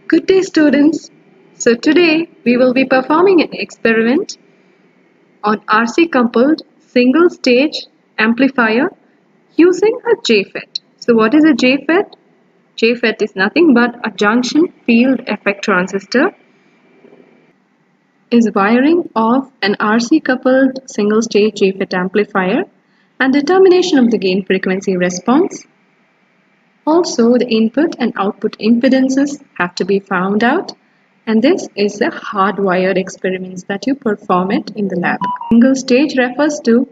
Good day, students. So today we will be performing an experiment on RC coupled single stage amplifier using a JFET. So what is a JFET? JFET is nothing but a junction field effect transistor is wiring of an RC coupled single stage JFET amplifier and determination of the gain frequency response. Also, the input and output impedances have to be found out, and this is a hardwired experiments that you perform it in the lab. Single stage refers to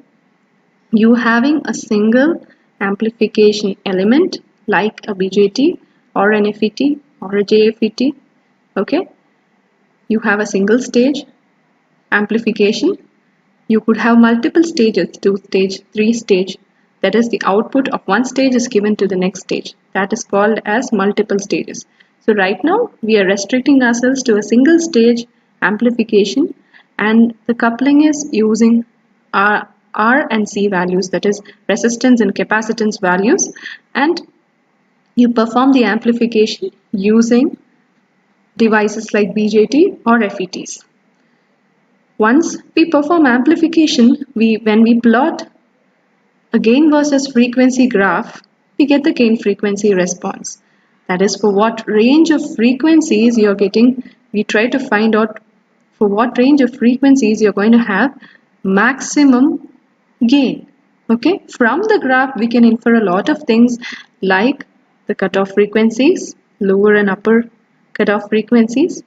you having a single amplification element like a BJT or an FET or a JFET. Okay, you have a single stage amplification. You could have multiple stages, 2 stage, 3 stage. That is, the output of one stage is given to the next stage. That is called as multiple stages. So right now we are restricting ourselves to a single stage amplification, and the coupling is using R and C values, that is resistance and capacitance values, and you perform the amplification using devices like BJT or FETs. Once we perform amplification, when we plot a gain versus frequency graph, we get the gain frequency response. That is, for what range of frequencies you're getting, we try to find out for what range of frequencies you're going to have maximum gain. Okay, from the graph we can infer a lot of things like the cutoff frequencies, lower and upper cutoff frequencies.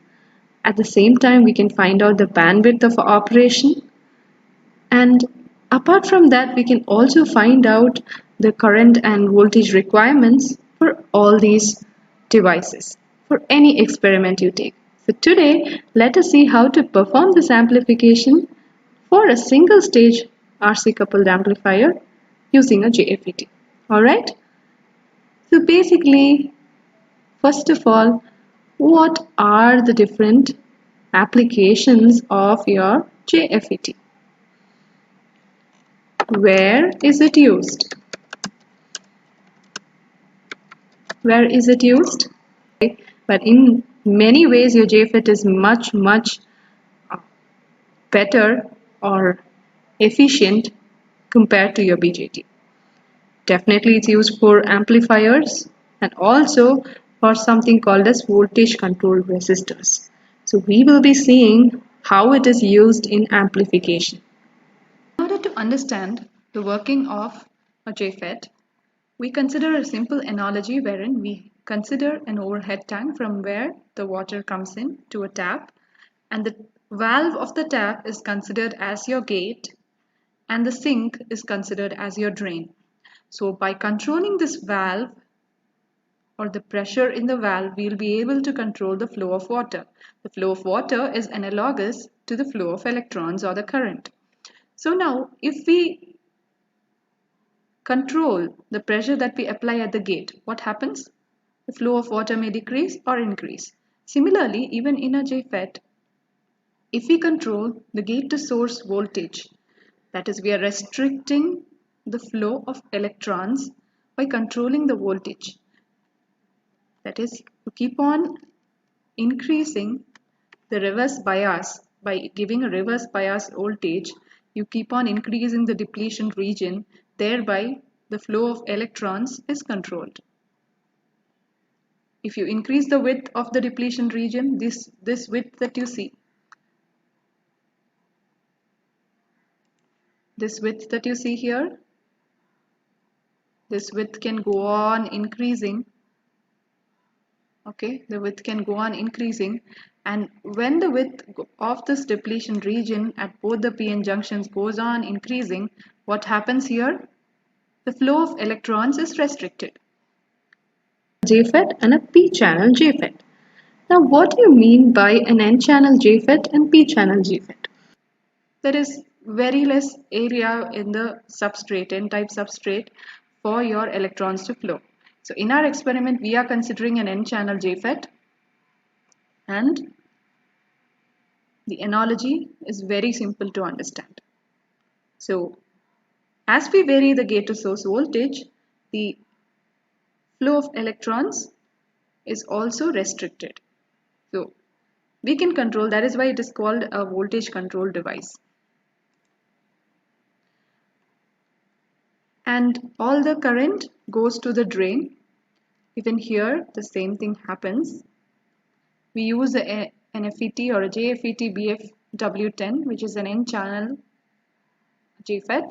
At the same time, we can find out the bandwidth of operation, and apart from that, we can also find out the current and voltage requirements for all these devices for any experiment you take. So today, let us see how to perform this amplification for a single stage RC coupled amplifier using a JFET. Alright? So basically, first of all, what are the different applications of your JFET? Where is it used? Where is it used? But in many ways, your JFET is much better or efficient compared to your BJT. Definitely, it's used for amplifiers and also for something called as voltage controlled resistors. So we will be seeing how it is used in amplification. In order to understand the working of a JFET, we consider a simple analogy wherein we consider an overhead tank from where the water comes in to a tap, and the valve of the tap is considered as your gate and the sink is considered as your drain. So by controlling this valve or the pressure in the valve, we will be able to control the flow of water. The flow of water is analogous to the flow of electrons or the current. So now if we control the pressure that we apply at the gate, what happens? The flow of water may decrease or increase. Similarly, even in a JFET, if we control the gate to source voltage, that is, we are restricting the flow of electrons by controlling the voltage. That is, to keep on increasing the reverse bias by giving a reverse bias voltage, you keep on increasing the depletion region, thereby the flow of electrons is controlled. If you increase the width of the depletion region, this width that you see, this width that you see here, this width can go on increasing. Okay, the width can go on increasing, and when the width of this depletion region at both the p-n junctions goes on increasing, what happens here? The flow of electrons is restricted. JFET and a p-channel JFET. Now, what do you mean by an n-channel JFET and p-channel JFET? There is very less area in the substrate, n-type substrate, for your electrons to flow. So in our experiment, we are considering an n-channel JFET, and the analogy is very simple to understand. So as we vary the gate to source voltage, the flow of electrons is also restricted. So we can control, that is why it is called a voltage control device. And all the current goes to the drain. Even here the same thing happens. We use an FET or a JFET BFW10, which is an N-channel JFET.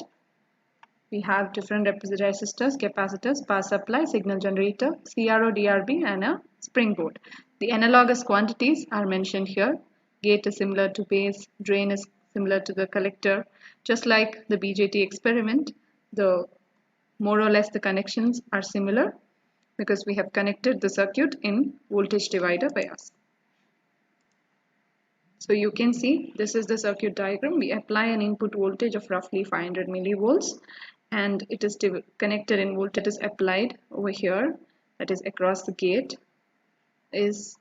We have different resistors, capacitors, power supply, signal generator, CRO, DRB, and a springboard. The analogous quantities are mentioned here. Gate is similar to base, drain is similar to the collector. Just like the BJT experiment, the more or less the connections are similar because we have connected the circuit in voltage divider bias. So you can see this is the circuit diagram. We apply an input voltage of roughly 500 millivolts and it is connected in voltage that is applied over here, that is across the gate, is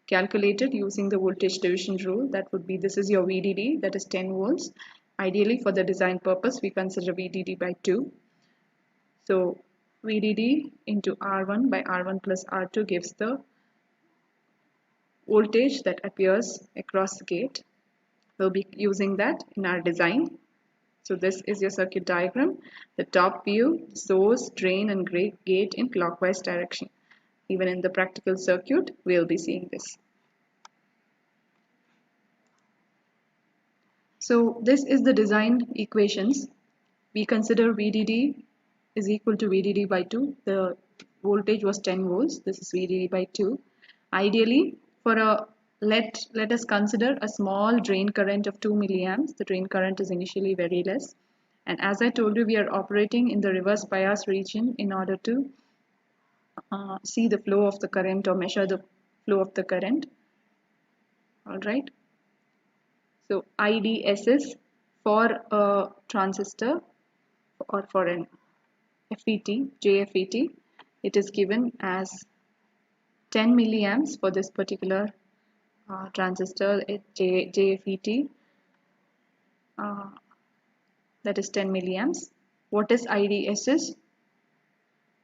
calculated using the voltage division rule. That would be, this is your VDD, that is 10 volts. Ideally for the design purpose we consider VDD by 2. So VDD into R1 by R1 plus R2 gives the voltage that appears across the gate. We'll be using that in our design. So this is your circuit diagram. The top view, source, drain and gate in clockwise direction. Even in the practical circuit, we'll be seeing this. So this is the design equations. We consider VDD is equal to VDD by 2. The voltage was 10 volts. This is VDD by 2. Ideally, for a let us consider a small drain current of 2 milliamps. The drain current is initially very less. And as I told you, we are operating in the reverse bias region in order to see the flow of the current or measure the flow of the current. Alright. So IDSS for a transistor or for an FET, JFET, it is given as 10 milliamps for this particular transistor JFET, that is 10 milliamps. What is IDSS?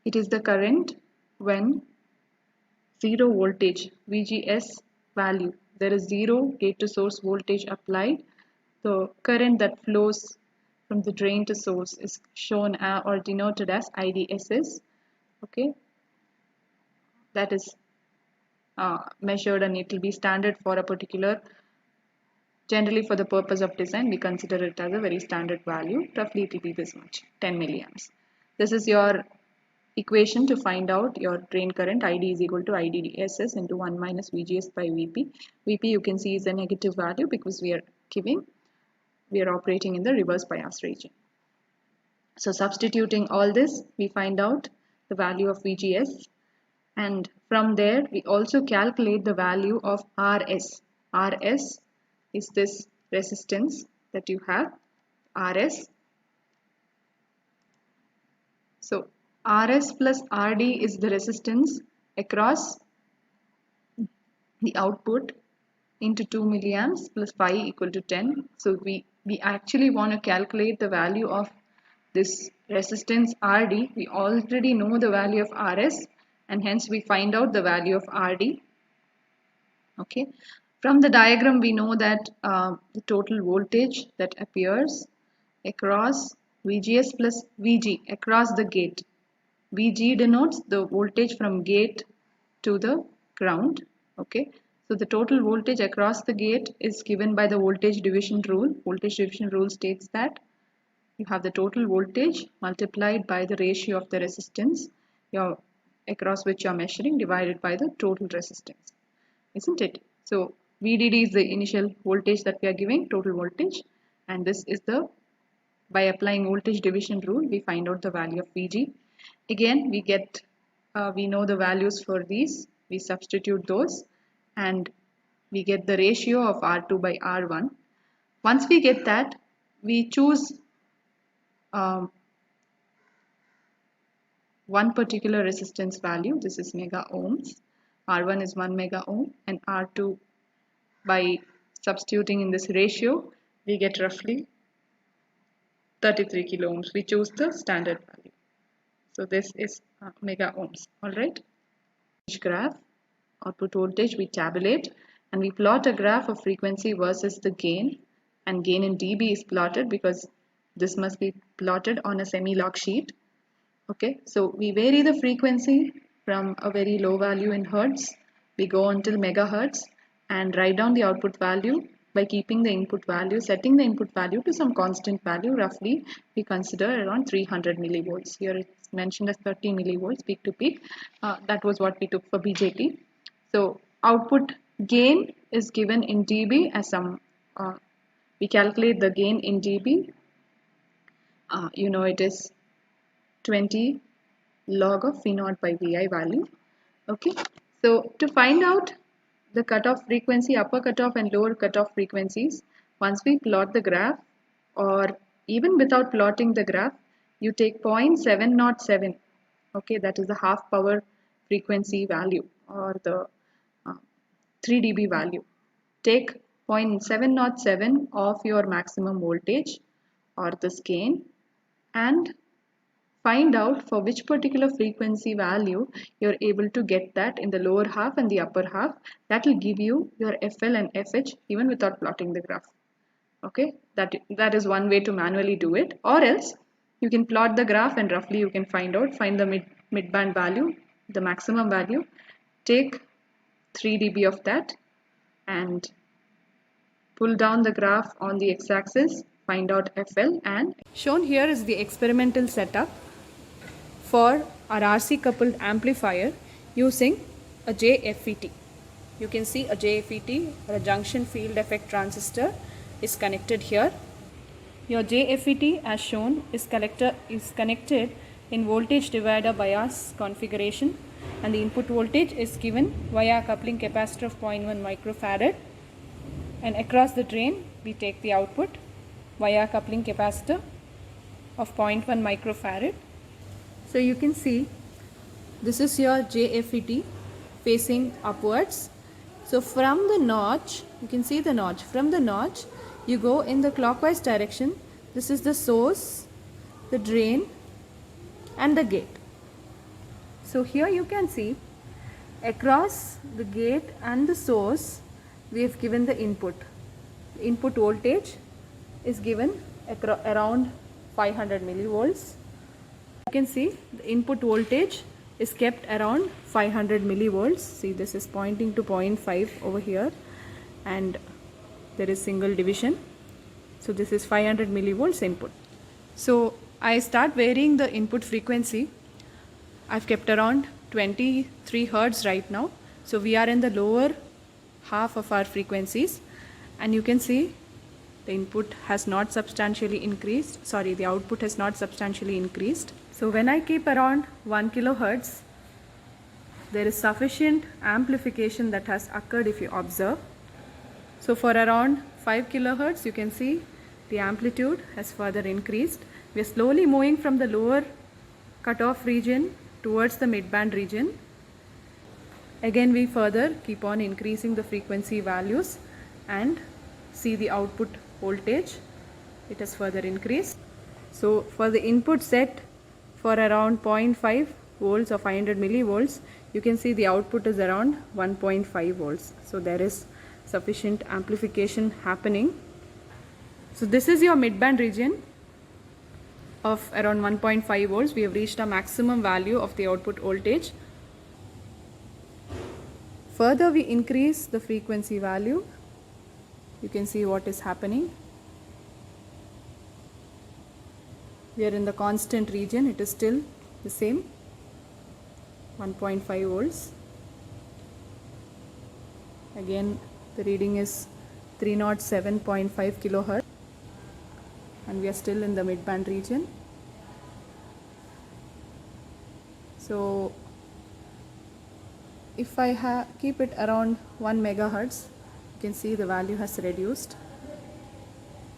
It is the current when zero voltage VGS value, there is zero gate to source voltage applied. The current that flows from the drain to source is shown or denoted as IDSS. Okay, that is measured and it will be standard for a particular, generally for the purpose of design we consider it as a very standard value. Roughly it will be this much, 10 milliamps. This is your equation to find out your drain current. ID is equal to IDSS into 1 minus VGS by VP. VP you can see is a negative value because we are operating in the reverse bias region. So substituting all this, we find out the value of VGS, and from there we also calculate the value of RS. RS is this resistance that you have, RS. So RS plus RD is the resistance across the output into 2 milliamps plus phi equal to 10. So we actually want to calculate the value of this resistance RD. We already know the value of RS and hence we find out the value of RD. Okay. From the diagram we know that the total voltage that appears across VGS plus VG across the gate. VG denotes the voltage from gate to the ground. Okay, so the total voltage across the gate is given by the voltage division rule. Voltage division rule states that you have the total voltage multiplied by the ratio of the resistance across which you are measuring divided by the total resistance, isn't it? So VDD is the initial voltage that we are giving, total voltage, and this is the, by applying voltage division rule we find out the value of VG. Again we know the values for these, we substitute those and we get the ratio of R2 by R1. Once we get that, we choose one particular resistance value. This is mega ohms. R1 is 1 mega ohm and R2, by substituting in this ratio we get roughly 33 kilo ohms. We choose the standard value. So this is mega ohms. Alright. Graph, output voltage we tabulate and we plot a graph of frequency versus the gain, and gain in dB is plotted because this must be plotted on a semi-log sheet. Okay, so we vary the frequency from a very low value in hertz. We go until megahertz and write down the output value by keeping the input value, setting the input value to some constant value. Roughly, we consider around 300 millivolts. Here it's mentioned as 30 millivolts peak to peak. That was what we took for BJT. So output gain is given in dB as some. We calculate the gain in dB. It is 20 log of V naught by Vi value. Okay, so to find out the cutoff frequency, upper cutoff and lower cutoff frequencies, once we plot the graph, or even without plotting the graph, you take 0.707. Okay, that is the half power frequency value or the 3 dB value. Take 0.707 of your maximum voltage or this gain and find out for which particular frequency value you're able to get that in the lower half and the upper half. That will give you your FL and FH even without plotting the graph. Okay, that is one way to manually do it, or else you can plot the graph and roughly you can find the mid-band value, the maximum value, take 3 dB of that and pull down the graph on the x-axis, find out FL, and shown here is the experimental setup for our RC coupled amplifier using a JFET. You can see a JFET or a junction field effect transistor is connected here. Your JFET as shown is connected in voltage divider bias configuration, and the input voltage is given via a coupling capacitor of 0.1 microfarad, and across the drain we take the output via a coupling capacitor of 0.1 microfarad. So you can see this is your JFET facing upwards. So from the notch, you can see the notch. From the notch, you go in the clockwise direction. This is the source, the drain, and the gate. So here you can see across the gate and the source, we have given the input. The input voltage is given around 500 millivolts. You can see the input voltage is kept around 500 millivolts. See, this is pointing to 0.5 over here, and there is single division. So this is 500 millivolts input. So I start varying the input frequency. I've kept around 23 hertz right now. So we are in the lower half of our frequencies, and you can see the input has not substantially increased. Sorry, the output has not substantially increased. So when I keep around 1 kilohertz, there is sufficient amplification that has occurred if you observe. So for around 5 kilohertz, you can see the amplitude has further increased. We are slowly moving from the lower cutoff region towards the mid-band region. Again, we further keep on increasing the frequency values and see the output voltage. It has further increased. So for the input set for around 0.5 volts or 500 millivolts, you can see the output is around 1.5 volts. So there is sufficient amplification happening. So this is your mid-band region of around 1.5 volts. We have reached a maximum value of the output voltage. Further we increase the frequency value. You can see what is happening. We are in the constant region. It is still the same, 1.5 volts. Again, the reading is 307.5 kilohertz, and we are still in the mid-band region. So if I keep it around 1 megahertz, you can see the value has reduced.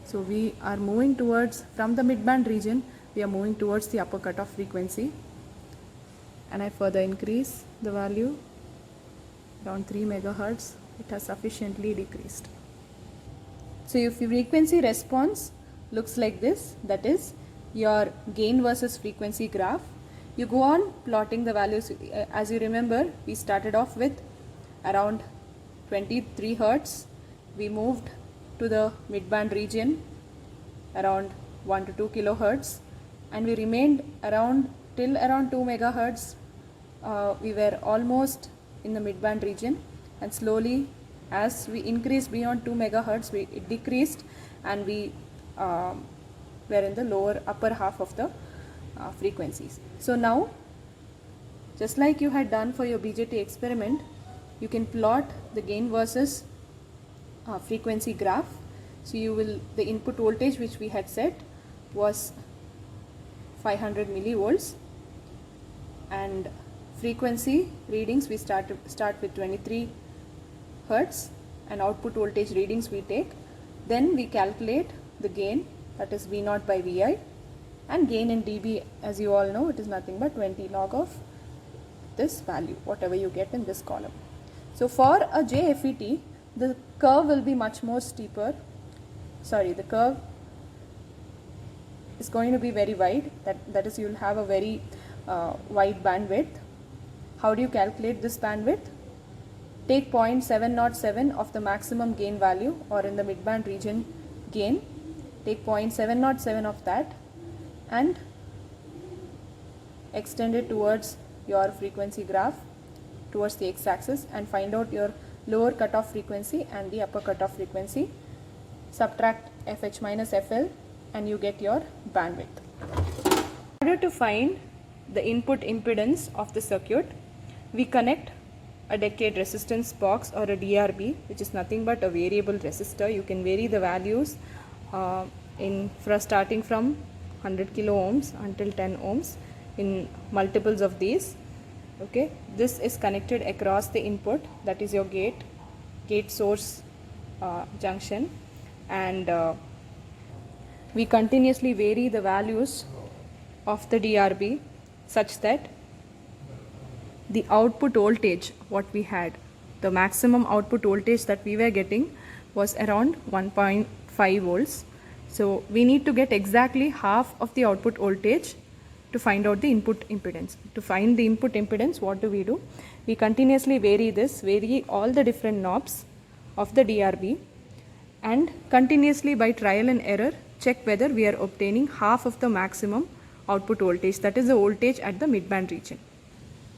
So we are moving towards, from the mid-band region, we are moving towards the upper cutoff frequency, and I further increase the value around 3 megahertz. It has sufficiently decreased. So if your frequency response looks like this, that is your gain versus frequency graph. You go on plotting the values. As you remember, we started off with around 23 Hertz, we moved to the midband region around 1 to 2 kilohertz, and we remained around till around 2 megahertz. We were almost in the midband region, and slowly as we increased beyond 2 megahertz, it decreased, and we were in the upper half of the frequencies. So now, just like you had done for your BJT experiment, you can plot the gain versus frequency graph. So the input voltage which we had set was 500 millivolts, and frequency readings we start with 23 Hertz, and output voltage readings we take. Then we calculate the gain, that is V0 by Vi, and gain in dB, as you all know, it is nothing but 20 log of this value, whatever you get in this column. So for a JFET, the curve will be much more steeper. Sorry, the curve is going to be very wide. That is, you will have a very wide bandwidth. How do you calculate this bandwidth? Take 0.707 of the maximum gain value, or in the midband region gain. Take 0.707 of that and extend it towards your frequency graph, towards the x-axis, and find out your lower cutoff frequency and the upper cutoff frequency. Subtract FH minus FL and you get your bandwidth. In order to find the input impedance of the circuit, we connect a decade resistance box, or a DRB, which is nothing but a variable resistor. You can vary the values starting from 100 kilo ohms until 10 ohms in multiples of these. Okay, this is connected across the input, that is your gate source junction, and we continuously vary the values of the DRB such that the output voltage what we had, the maximum output voltage that we were getting was around 1.5 volts. So we need to get exactly half of the output voltage to find out the input impedance. To find the input impedance, what do? We continuously vary all the different knobs of the DRB, and continuously by trial and error check whether we are obtaining half of the maximum output voltage, that is the voltage at the midband region.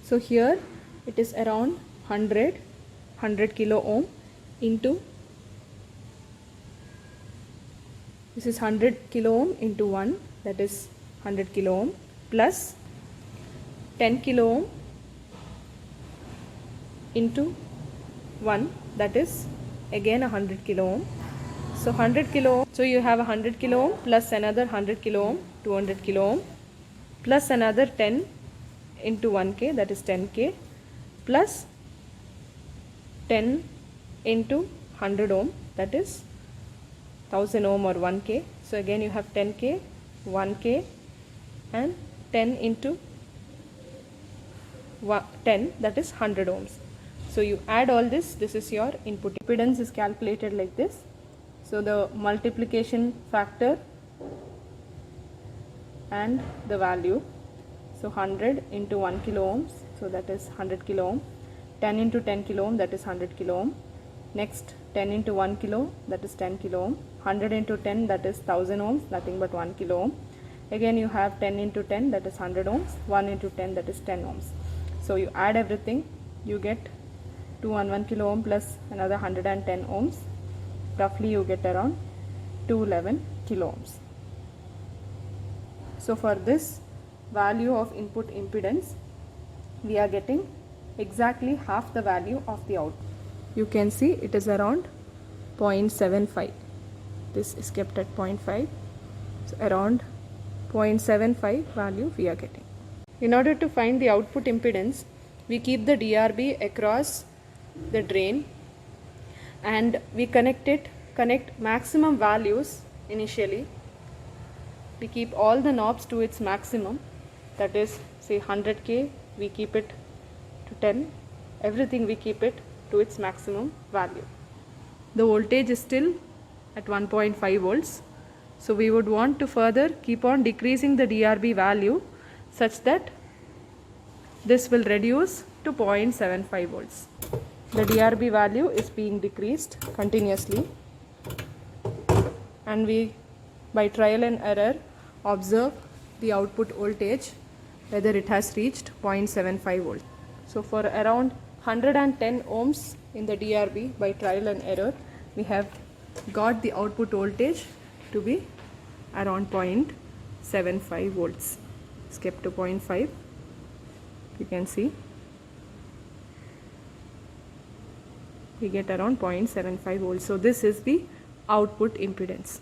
So here it is around 100 kilo ohm into, this is 100 kilo ohm into 1, that is 100 kilo ohm, plus 10 kilo ohm into 1, that is again 100 kilo ohm. So 100 kilo ohm, so you have 100 kilo ohm plus another 100 kilo ohm, 200 kilo ohm, plus another 10 into 1k, that is 10k, plus 10 into 100 ohm, that is 1000 ohm or 1k. So again you have 10k, 1k, and 10 into 10, that is 100 ohms. So you add all this is your input impedance is calculated like this. So the multiplication factor and the value, so 100 into 1 kilo ohms, so that is 100 kilo ohm, 10 into 10 kilo ohm, that is 100 kilo ohm, next 10 into 1 kilo, that is 10 kilo ohm, 100 into 10, that is 1000 ohms, nothing but 1 kilo ohm, again you have 10 into 10, that is 100 ohms, 1 into 10, that is 10 ohms. So you add everything, you get 211 kilo ohm plus another 110 ohms, roughly you get around 211 kilo ohms. So for this value of input impedance, we are getting exactly half the value of the output. You can see it is around 0.75. This is kept at 0.5. So around 0.75 value we are getting. In order to find the output impedance, we keep the DRB across the drain and we connect maximum values initially. We keep all the knobs to its maximum, that is say 100k, we keep it to 10, everything we keep it to its maximum value. The voltage is still at 1.5 volts, so we would want to further keep on decreasing the DRB value such that this will reduce to 0.75 volts. the DRB value is being decreased continuously, and we by trial and error observe the output voltage whether it has reached 0.75 volt. So for around 110 ohms in the DRB, by trial and error we have got the output voltage to be around 0.75 volts. It's kept to 0.5, you can see we get around 0.75 volts. So this is the output impedance.